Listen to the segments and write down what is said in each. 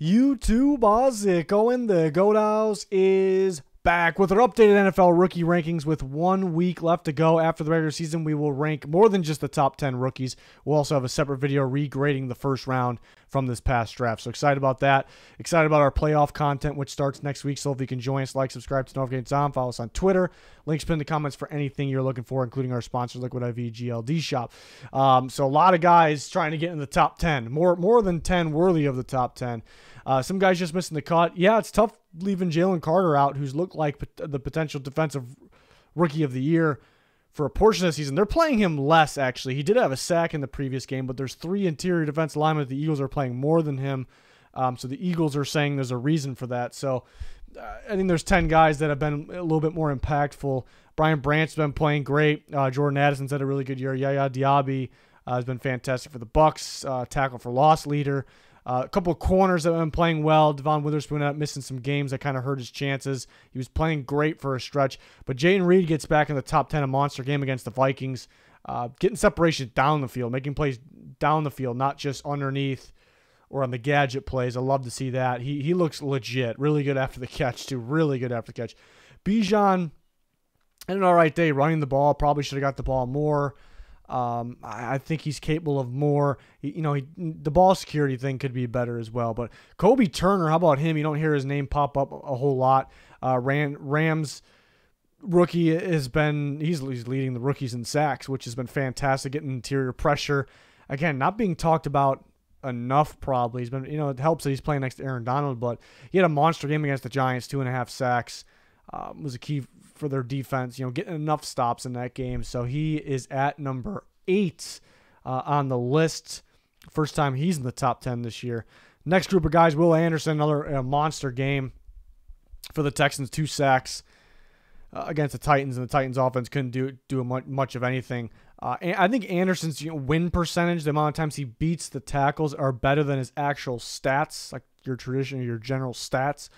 YouTube, how's it going? The Goat House is back with our updated NFL rookie rankings with 1 week left to go. After the regular season, we will rank more than just the top 10 rookies. We'll also have a separate video regrading the first round from this past draft. So excited about that. Excited about our playoff content, which starts next week. So if you can join us, like, subscribe to notifications on, follow us on Twitter. Links pinned in the comments for anything you're looking for, including our sponsor, Liquid IV GLD Shop. So a lot of guys trying to get in the top 10, more than 10 worthy of the top 10. Some guys just missing the cut. Yeah, it's tough leaving Jalen Carter out, who's looked like the potential defensive rookie of the year for a portion of the season. They're playing him less, actually. He did have a sack in the previous game, but there's 3 interior defensive linemen. The Eagles are playing more than him. So the Eagles are saying there's a reason for that. So I think there's 10 guys that have been a little bit more impactful. Brian Branch's been playing great. Jordan Addison's had a really good year. Yaya Diaby has been fantastic for the Bucks. Tackle for loss leader. A couple of corners that have been playing well. Devon Witherspoon ended up missing some games that kind of hurt his chances. He was playing great for a stretch. But Jayden Reed gets back in the top 10, a monster game against the Vikings. Getting separation down the field, making plays down the field, not just underneath or on the gadget plays. I love to see that. He looks legit. Really good after the catch, too. Really good after the catch. Bijan had an all right day running the ball. Probably should have got the ball more. I think he's capable of more. The ball security thing could be better as well. But Kobe Turner, how about him? You don't hear his name pop up a whole lot. Rams rookie he's leading the rookies in sacks, which has been fantastic. Getting interior pressure. Again, not being talked about enough probably. He's been, it helps that he's playing next to Aaron Donald, but he had a monster game against the Giants, 2.5 sacks. Was a key for their defense, getting enough stops in that game. So he is at number 8 on the list. First time he's in the top 10 this year. Next group of guys, Will Anderson, another monster game for the Texans, 2 sacks against the Titans, and the Titans offense couldn't do much of anything. I think Anderson's win percentage, the amount of times he beats the tackles, are better than his actual stats, like your general stats.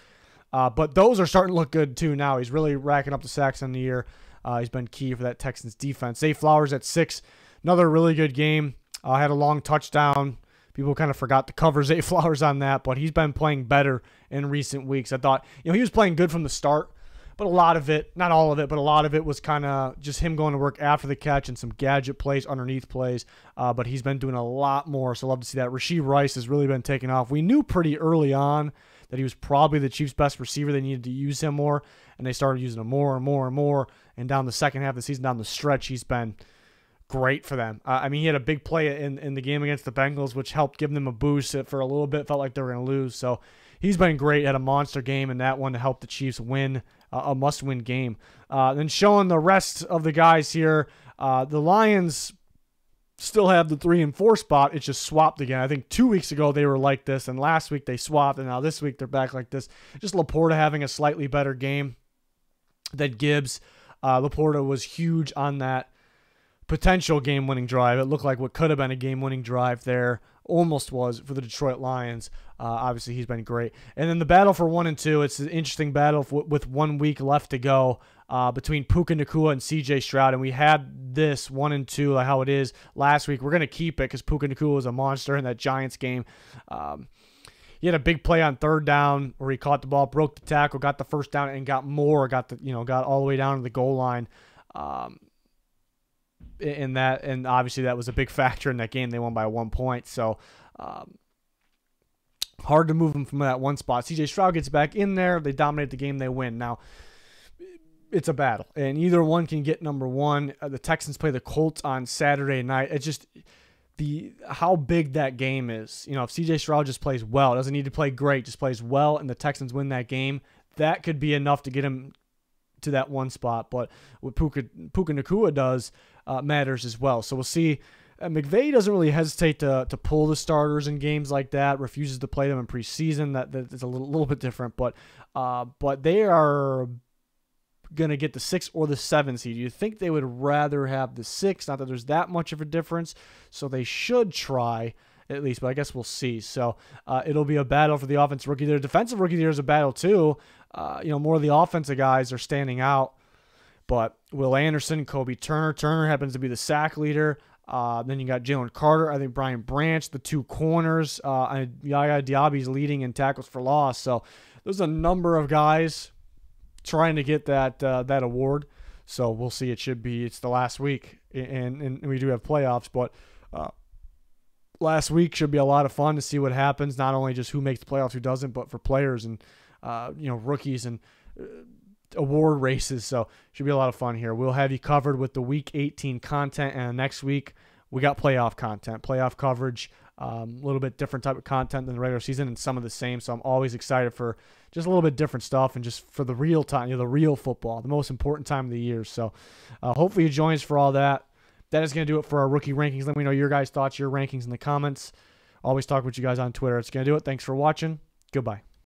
But those are starting to look good, too, now. He's really racking up the sacks on the year. He's been key for that Texans defense. Zay Flowers at 6. Another really good game. Had a long touchdown. People kind of forgot to cover Zay Flowers on that, but he's been playing better in recent weeks. I thought, he was playing good from the start, but a lot of it, not all of it, but a lot of it was kind of just him going to work after the catch and some gadget plays, underneath plays. But he's been doing a lot more, so love to see that. Rashee Rice has really been taking off. We knew pretty early on that he was probably the Chiefs' best receiver. They needed to use him more, and they started using him more and more and more. And down the second half of the season, down the stretch, he's been great for them. He had a big play in the game against the Bengals, which helped give them a boost. For a little bit, felt like they were going to lose. So he's been great. Had a monster game in that one to help the Chiefs win a must-win game. Then showing the rest of the guys here, the Lions still have the 3 and 4 spot. It's just swapped again. I think 2 weeks ago they were like this, and last week they swapped, and now this week they're back like this. Just Laporta having a slightly better game than Gibbs. Laporta was huge on that potential game-winning drive. It looked like what could have been a game-winning drive there. Almost was for the Detroit Lions. Obviously, he's been great. And then the battle for 1 and 2, it's an interesting battle with 1 week left to go between Puka Nacua and C.J. Stroud. And we had this 1 and 2, like how it is last week. We're going to keep it because Puka Nacua was a monster in that Giants game. He had a big play on 3rd down where he caught the ball, broke the tackle, got the first down, and got all the way down to the goal line. In that, and obviously that was a big factor in that game. They won by 1 point, so hard to move them from that one spot. CJ Stroud gets back in there. They dominate the game. They win. Now it's a battle, and either one can get number 1. The Texans play the Colts on Saturday night. It's just how big that game is. If CJ Stroud just plays well, doesn't need to play great, just plays well, and the Texans win that game, that could be enough to get him to that 1 spot. But what Puka Nacua does matters as well. So we'll see. McVay doesn't really hesitate to pull the starters in games like that, refuses to play them in preseason. That's a little bit different, but they are going to get the 6 or the 7 seed. You think they would rather have the 6, not that there's that much of a difference, so they should try at least, but I guess we'll see. So it'll be a battle for the offensive rookie of the year. Defensive rookie of the year is a battle too. More of the offensive guys are standing out, but Will Anderson, Kobe Turner. Turner happens to be the sack leader. Then you got Jalen Carter, I think Brian Branch, the two corners. Yaya Diaby's leading in tackles for loss. So there's a number of guys trying to get that award. So we'll see. It's the last week, and we do have playoffs, but last week should be a lot of fun to see what happens. Not only just who makes the playoffs, who doesn't, but for players and rookies and award races. So should be a lot of fun here. We'll have you covered with the Week 18 content, and next week we got playoff content, playoff coverage, a little bit different type of content than the regular season, and some of the same. So I'm always excited for just a little bit different stuff and just for the real time, the real football, the most important time of the year. So hopefully you join us for all that. That is going to do it for our rookie rankings. Let me know your guys' thoughts, your rankings in the comments. Always talk with you guys on Twitter. It's going to do it. Thanks for watching. Goodbye.